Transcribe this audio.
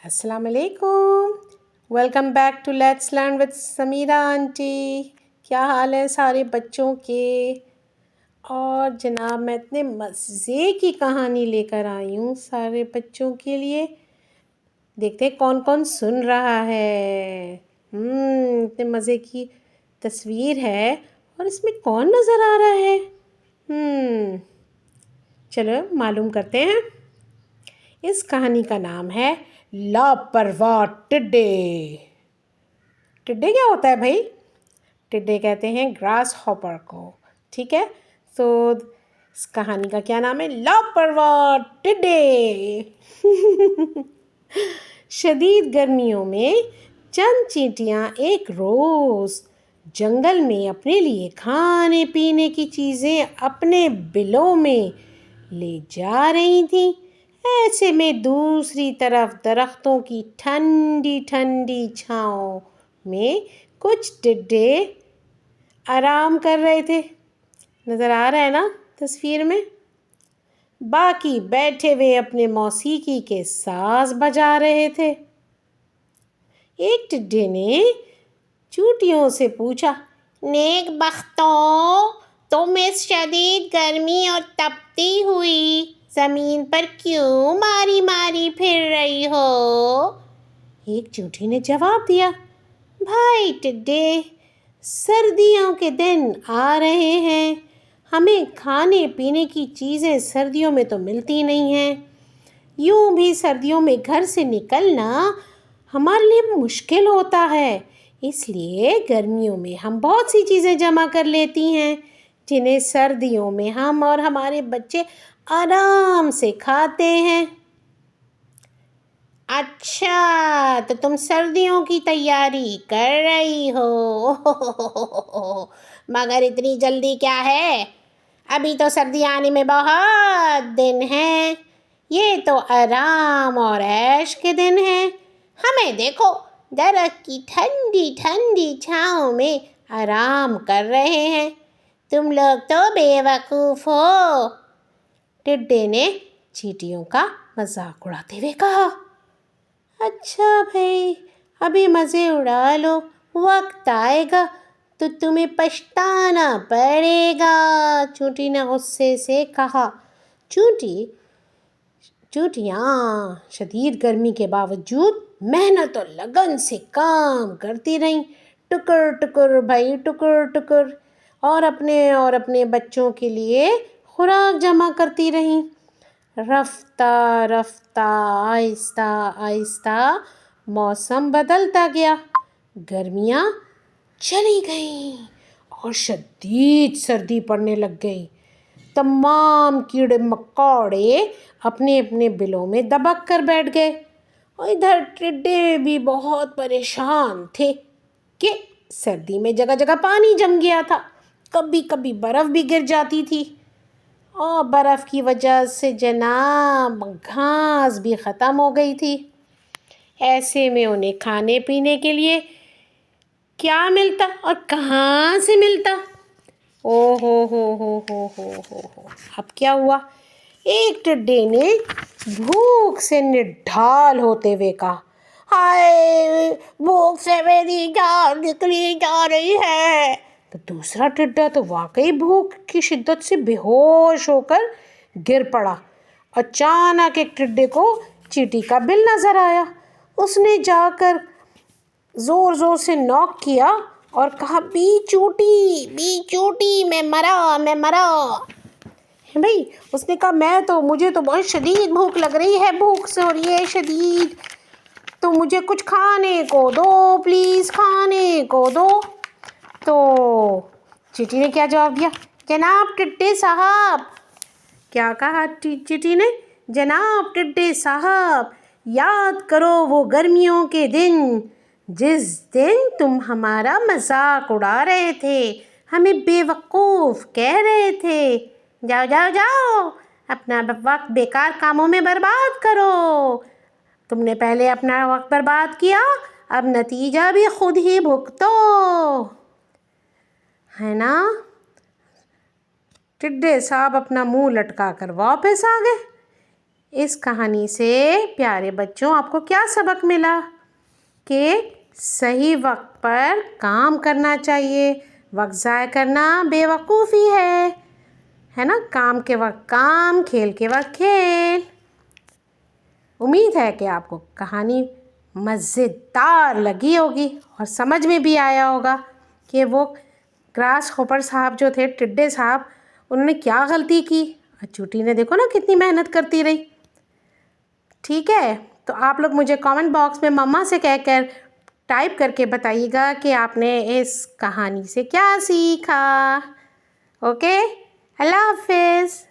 السلام علیکم. Welcome back to let's learn with Sameera aunty. کیا حال ہے سارے بچوں کے؟ اور جناب میں اتنے مزے کی کہانی لے کر آئی ہوں سارے بچوں کے لیے. دیکھتے ہیں کون کون سن رہا ہے. اتنے مزے کی تصویر ہے اور اس میں کون نظر آ رہا ہے؟ چلو معلوم کرتے ہیں. اس کہانی کا نام ہے لاپرواہ ٹڈے. ٹڈے کیا ہوتا ہے بھائی؟ ٹڈے کہتے ہیں گراس ہاپر کو. ٹھیک ہے، تو اس کہانی کا کیا نام ہے؟ لاپرواہ ٹڈے. شدید گرمیوں میں چند چیونٹیاں ایک روز جنگل میں اپنے لیے کھانے پینے کی چیزیں اپنے بلوں میں لے جا رہی تھیں. ایسے میں دوسری طرف درختوں کی ٹھنڈی ٹھنڈی چھاؤں میں کچھ ٹڈے آرام کر رہے تھے. نظر آ رہا ہے نا تصویر میں؟ باقی بیٹھے ہوئے اپنے موسیقی کے ساز بجا رہے تھے. ایک ٹڈے نے چیونٹیوں سے پوچھا، نیک بختوں، تم اس شدید گرمی اور تپتی ہوئی زمین پر کیوں ماری ماری پھر رہی ہو؟ ایک چیونٹی نے جواب دیا، بھائی ٹڈے، سردیوں کے دن آ رہے ہیں، ہمیں کھانے پینے کی چیزیں سردیوں میں تو ملتی نہیں ہیں. یوں بھی سردیوں میں گھر سے نکلنا ہمارے لیے مشکل ہوتا ہے. اس لیے گرمیوں میں ہم بہت سی چیزیں جمع کر لیتی ہیں جنہیں سردیوں میں ہم اور ہمارے بچے آرام سے کھاتے ہیں. اچھا، تو تم سردیوں کی تیاری کر رہی ہو؟ مگر اتنی جلدی کیا ہے؟ ابھی تو سردی آنے میں بہت دن ہیں. یہ تو آرام اور عیش کے دن ہیں. ہمیں دیکھو، درخت کی ٹھنڈی ٹھنڈی چھاؤں میں آرام کر رہے ہیں. تم لوگ تو بے وقوف ہو. ٹڈے نے چیونٹیوں کا مذاق اڑاتے ہوئے کہا. اچھا بھائی، ابھی مزے اڑا لو، وقت آئے گا تو تمہیں پچھتانا پڑے گا، چیونٹی نے غصے سے کہا. چیونٹیاں شدید گرمی کے باوجود محنت اور لگن سے کام کرتی رہیں، ٹکر ٹکر بھائی ٹکر ٹکر، اور اپنے بچوں کے لیے خوراک جمع کرتی رہیں. رفتہ رفتہ آہستہ آہستہ موسم بدلتا گیا. گرمیاں چلی گئیں اور شدید سردی پڑنے لگ گئی. تمام کیڑے مکوڑے اپنے اپنے بلوں میں دبک کر بیٹھ گئے. اور ادھر ٹڈے بھی بہت پریشان تھے کہ سردی میں جگہ جگہ پانی جم گیا تھا، کبھی کبھی برف بھی گر جاتی تھی، اور برف کی وجہ سے جناب گھاس بھی ختم ہو گئی تھی. ایسے میں انہیں کھانے پینے کے لیے کیا ملتا اور کہاں سے ملتا؟ ہو. اب کیا ہوا؟ ایک ٹڈے نے بھوک سے نڈھال ہوتے ہوئے کہا، ہائے، بھوک سے میری جان نکلی جا رہی ہے. تو دوسرا ٹڈا تو واقعی بھوک کی شدت سے بے ہوش ہو کر گر پڑا. اچانک ایک ٹڈے کو چیونٹی کا بل نظر آیا. اس نے جا کر زور زور سے نوک کیا اور کہا، بی چیونٹی، میں مرا. بھائی اس نے کہا، مجھے تو بہت شدید بھوک لگ رہی ہے، بھوک سے ہو رہی ہے شدید، تو مجھے کچھ کھانے کو دو پلیز، کھانے کو دو. تو چیونٹی نے کیا جواب دیا؟ جناب ٹڈے صاحب. کیا کہا چیونٹی نے؟ جناب ٹڈے صاحب، یاد کرو وہ گرمیوں کے دن جس دن تم ہمارا مذاق اڑا رہے تھے، ہمیں بے وقوف کہہ رہے تھے. جاؤ جاؤ جاؤ، اپنا وقت بیکار کاموں میں برباد کرو. تم نے پہلے اپنا وقت برباد کیا، اب نتیجہ بھی خود ہی بھگتو، ہے نا؟ ٹڈے صاحب اپنا منہ لٹکا کر واپس آ گئے. اس کہانی سے پیارے بچوں آپ کو کیا سبق ملا کہ صحیح وقت پر کام کرنا چاہیے، وقت ضائع کرنا بے وقوفی ہے نا؟ کام کے وقت کام، کھیل کے وقت کھیل۔ امید ہے کہ آپ کو کہانی مزیدار لگی ہوگی اور سمجھ میں بھی آیا ہوگا کہ وہ گراس ہوپر صاحب جو تھے، ٹڈے صاحب، انہوں نے کیا غلطی کی اور چوٹی نے دیکھو نا کتنی محنت کرتی رہی۔ ٹھیک ہے، تو آپ لوگ مجھے کامنٹ باکس میں مما سے کہہ کر ٹائپ کر کے بتائیے گا کہ آپ نے اس کہانی سے کیا سیکھا۔ اوکے، اللہ حافظ۔